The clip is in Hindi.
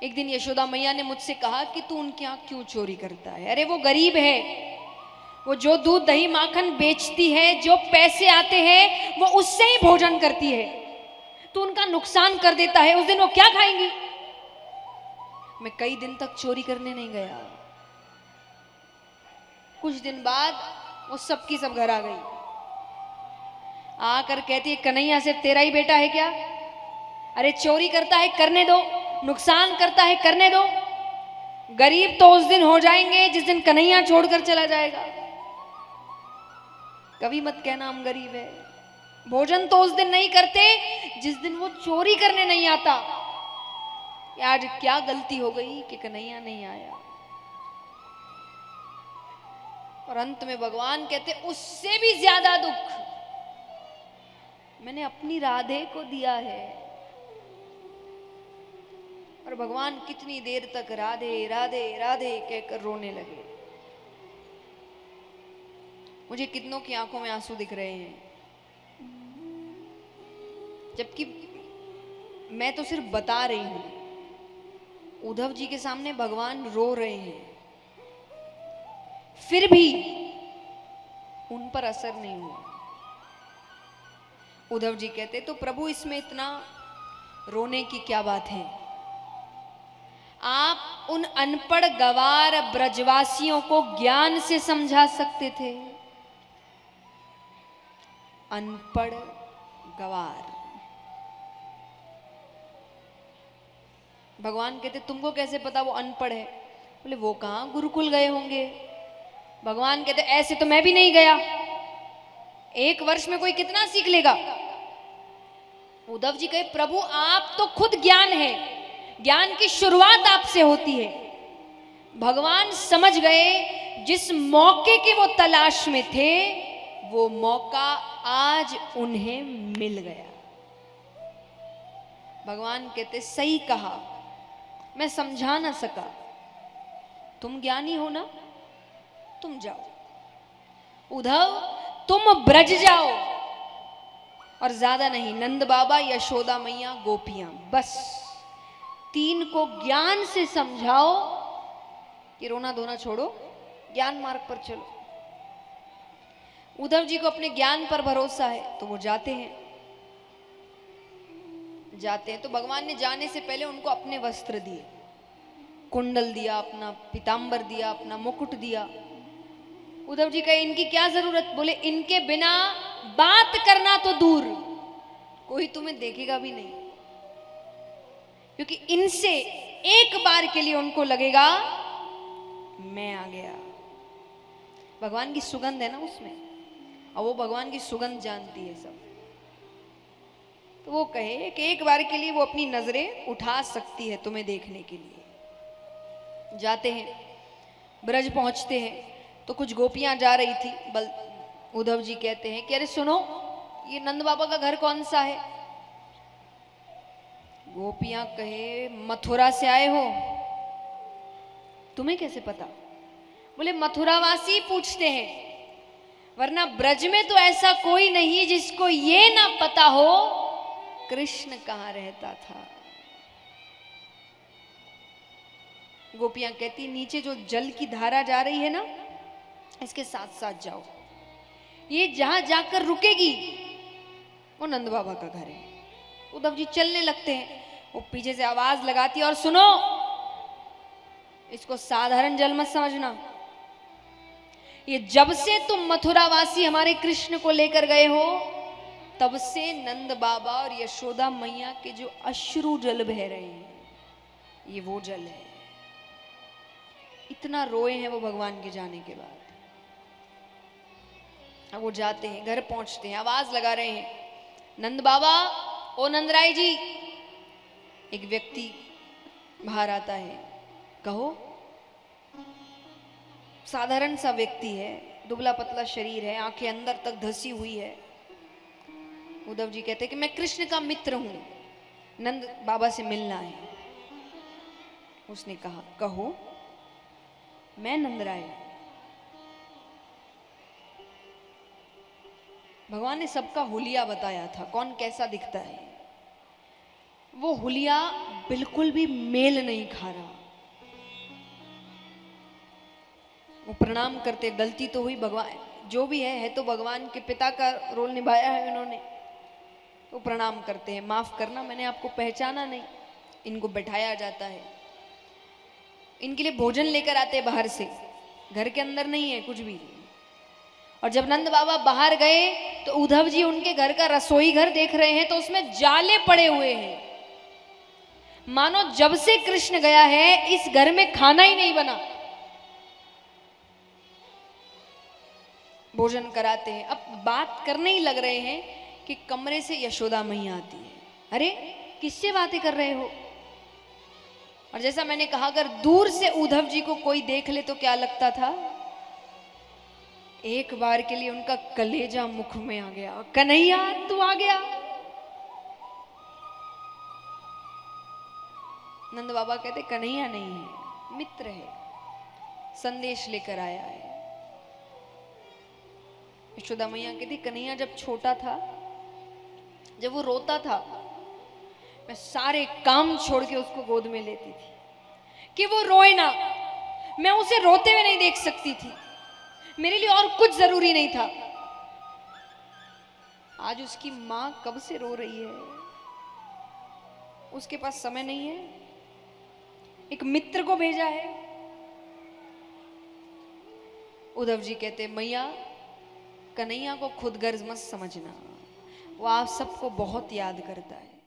एक दिन यशोदा मैया ने मुझसे कहा कि तू उनके यहाँ क्यों चोरी करता है? अरे वो गरीब है, वो जो दूध दही माखन बेचती है, जो पैसे आते हैं वो उससे ही भोजन करती है, तू उनका नुकसान कर देता है, उस दिन वो क्या खाएंगी? मैं कई दिन तक चोरी करने नहीं गया। कुछ दिन बाद वो सब की सब घर आ गई, आकर कहती है कन्हैया सिर्फ तेरा ही बेटा है क्या? अरे चोरी करता है करने दो, नुकसान करता है करने दो, गरीब तो उस दिन हो जाएंगे जिस दिन कन्हैया छोड़कर चला जाएगा। कभी मत कहना हम गरीब है। भोजन तो उस दिन नहीं करते जिस दिन वो चोरी करने नहीं आता। आज क्या गलती हो गई कि कन्हैया नहीं आया? और अंत में भगवान कहते उससे भी ज्यादा दुख मैंने अपनी राधे को दिया है। और भगवान कितनी देर तक राधे राधे राधे कहकर रोने लगे। मुझे कितनों की आंखों में आंसू दिख रहे हैं, जबकि मैं तो सिर्फ बता रही हूं। उद्धव जी के सामने भगवान रो रहे हैं, फिर भी उन पर असर नहीं हुआ। उद्धव जी कहते तो प्रभु इसमें इतना रोने की क्या बात है? आप उन अनपढ़ गवार ब्रजवासियों को ज्ञान से समझा सकते थे। अनपढ़ गवार, भगवान कहते तुमको कैसे पता वो अनपढ़ है? बोले वो कहां गुरुकुल गए होंगे। भगवान कहते ऐसे तो मैं भी नहीं गया, एक वर्ष में कोई कितना सीख लेगा? उद्धव जी कहे प्रभु आप तो खुद ज्ञान है, ज्ञान की शुरुआत आपसे होती है। भगवान समझ गए जिस मौके की वो तलाश में थे वो मौका आज उन्हें मिल गया। भगवान कहते सही कहा, मैं समझा ना सका, तुम ज्ञानी हो ना, तुम जाओ। उद्धव तुम ब्रज जाओ, और ज्यादा नहीं, नंद बाबा यशोदा मैया गोपियां, बस तीन को ज्ञान से समझाओ कि रोना धोना छोड़ो, ज्ञान मार्ग पर चलो। उद्धव जी को अपने ज्ञान पर भरोसा है तो वो जाते हैं। तो भगवान ने जाने से पहले उनको अपने वस्त्र दिए, कुंडल दिया, अपना पीतांबर दिया, अपना मुकुट दिया। उद्धव जी कहे इनकी क्या जरूरत? बोले इनके बिना बात करना तो दूर, कोई तुम्हें देखेगा भी नहीं, क्योंकि इनसे एक बार के लिए उनको लगेगा मैं आ गया। भगवान की सुगंध है ना उसमें, और वो भगवान की सुगंध जानती है सब। तो वो कहे कि एक बार के लिए वो अपनी नजरें उठा सकती है तुम्हें देखने के लिए। जाते हैं, ब्रज पहुंचते हैं तो कुछ गोपियां जा रही थी। उद्धव जी कहते हैं कि अरे सुनो, ये नंद बाबा का घर कौन सा है? गोपियां कहे मथुरा से आए हो, तुम्हें कैसे पता? बोले मथुरावासी पूछते हैं, वरना ब्रज में तो ऐसा कोई नहीं जिसको ये ना पता हो कृष्ण कहां रहता था। गोपियां कहती नीचे जो जल की धारा जा रही है ना, इसके साथ साथ जाओ, ये जहां जाकर रुकेगी वो नंद बाबा का घर है। उद्धव जी चलने लगते हैं, वो पीछे से आवाज लगाती है और सुनो, इसको साधारण जल मत समझना, ये जब से तुम मथुरावासी हमारे कृष्ण को लेकर गए हो तब से नंद बाबा और यशोदा मैया के जो अश्रु जल बह रहे हैं ये वो जल है। इतना रोए हैं वो भगवान के जाने के बाद। अब वो जाते हैं, घर पहुंचते हैं, आवाज लगा रहे हैं नंद बाबा, ओ नंदराय जी। एक व्यक्ति बाहर आता है, कहो। साधारण सा व्यक्ति है, दुबला पतला शरीर है, आंखें अंदर तक धसी हुई है। उद्धव जी कहते हैं कि मैं कृष्ण का मित्र हूं, नंद बाबा से मिलना है। उसने कहा कहो। मैं नंदराय। भगवान ने सबका हुलिया बताया था, कौन कैसा दिखता है। वो हुलिया बिल्कुल भी मेल नहीं खा रहा। वो प्रणाम करते, गलती तो हुई, भगवान जो भी है तो भगवान के पिता का रोल निभाया है उन्होंने, तो प्रणाम करते हैं, माफ करना मैंने आपको पहचाना नहीं। इनको बैठाया जाता है, इनके लिए भोजन लेकर आते हैं बाहर से, घर के अंदर नहीं है कुछ भी। और जब नंद बाबा बाहर गए तो उद्धव जी उनके घर का रसोई घर देख रहे हैं, तो उसमें जाले पड़े हुए हैं, मानो जब से कृष्ण गया है इस घर में खाना ही नहीं बना। भोजन कराते हैं, अब बात करने ही लग रहे हैं कि कमरे से यशोदा मैया आती है। अरे किससे बातें कर रहे हो? और जैसा मैंने कहा, अगर दूर से उद्धव जी को कोई देख ले तो क्या लगता था? एक बार के लिए उनका कलेजा मुख में आ गया, कन्हैया तू आ गया। नंद बाबा कहते कन्हैया नहीं है, मित्र है, संदेश लेकर आया है। यशोदा मैया कहती कन्हैया जब छोटा था, जब वो रोता था, मैं सारे काम छोड़ के उसको गोद में लेती थी कि वो रोए ना, मैं उसे रोते हुए नहीं देख सकती थी, मेरे लिए और कुछ जरूरी नहीं था। आज उसकी मां कब से रो रही है, उसके पास समय नहीं है, एक मित्र को भेजा है। उद्धव जी कहते मैया कन्हैया को खुद गर्ज मत समझना, वो आप सबको बहुत याद करता है।